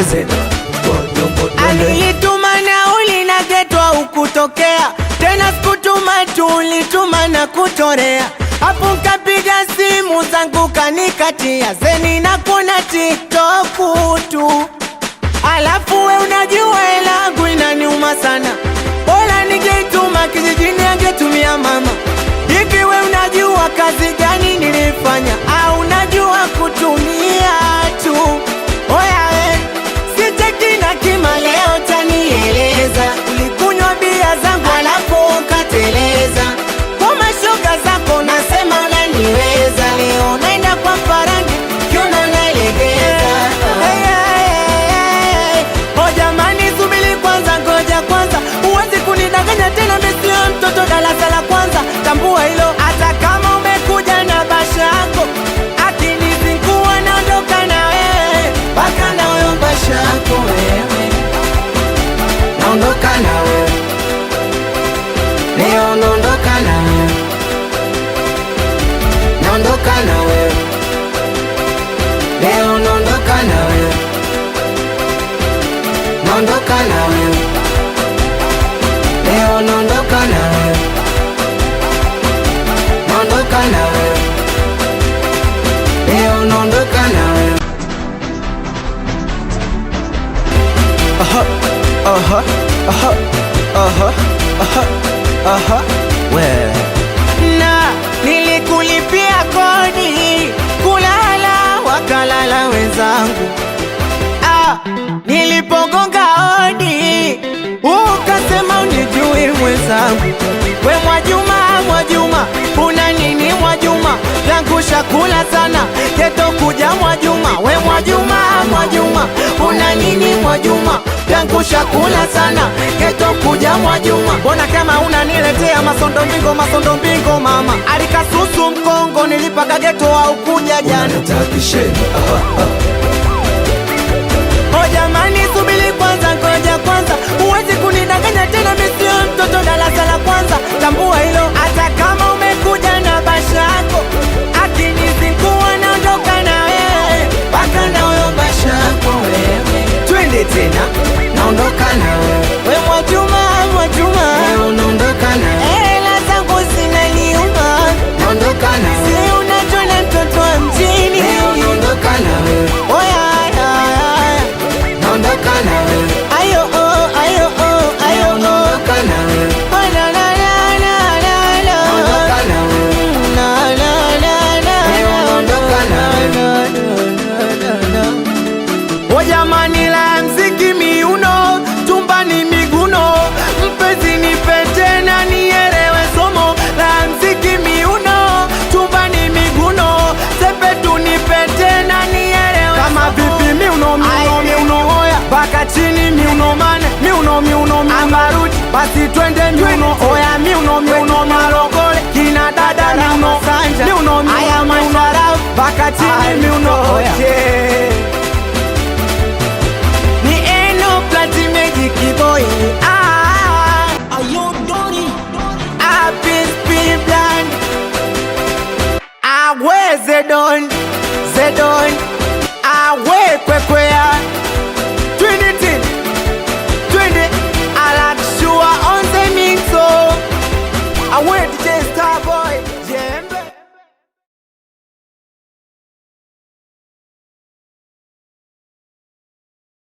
weze Alilituma nauli na getwa ukutokea, tena sikutuma tu, ulituma na kutorea. Hapo kapiga simu zangu kanikatia, zeni na kuna TikTok tu. Alafu we unajua elangu inaniuma sana, bora ningeituma kijijini angetumia mama. Hivi we unajua kazi gani nilifanya, au unajua kutumia tu? Oya we, sitaki na kima leo tanieleza. Ulikunywa bia zangu alafu ukateleza, kwa mashoga zako nasema unaniweza. Leo naenda kwa Farangi kiuno nalegeza. O jamani, subili kwanza, ngoja kwanza, uwezi kunidanganya tena, mesio mtoto darasa la kwanza. Tambua hilo, hata kama umekuja na basha yako, akinizingua naondoka na wewe, baka na wewe basha yako wewe, naondoka na wewe leo, naondoka na wewe, naondoka na wewe leo, naondoka na wewe, naondoka na wewe leo, naondoka na wewe, naondoka na wewe leo, naondoka na wewe. Na nilikulipia kodi, kulala wakalala wenzangu. Nilipogonga hodi ukasema unijui mwenzangu. We Mwajuma, Mwajuma, una nini Mwajuma? Yangu shakula sana geto kuja Mwajuma. We Mwajuma, Mwajuma, una nini Mwajuma? Yangu shakula sana geto kuja Mwajuma. Mbona kama unaniletea masondo mbingo, masondo mbingo mama? Alikasusu mkongo nilipaga geto au kuja jana. O jamani, subili kwanza, ngoja kwanza, uwezi kunidanganya tena, mesio mtoto darasa la kwanza. Tambua hilo, hata kama umekuja na basha yako, akinizingua naondoka na wewe, baka na wewe basha yako wewe. Twende tena, naondoka na wewe. We Mwajuma, Mwajuma, leo naondoka na wewe. Hela zangu zinaniuma, naondoka na wewe. Si unajua mtoto wa mjini, leo naondoka na wewe. Oya, naondoka na wewe. Ayo oh, ayo oh, ayo oh, naondoka na wewe. Oh la la la la la la, naondoka na wewe. La la la la, leo naondoka na wewe. O jamani, la mziki miuno, tumbani miguno, mpenzi nipe tena nielewe somo. La mziki miuno, tumbani miguno, sepetu nipe tena nielewe. Kama vipi miuno, miuno, miuno hoya, baka chini miuno mane, miuno, miuno, miuno amarudi, basi twende miuno hoya, miuno, miuno malogole, kina dada miuno sanja, miuno, miuno, miuno rafu, baka chini miuno hoya. Ni eno plati magic boy, P-Plan, awe Zedon, Zedon, awe kwekwea. Trinity, Trinity, I like sure on the mix, so awe DJ Starboy.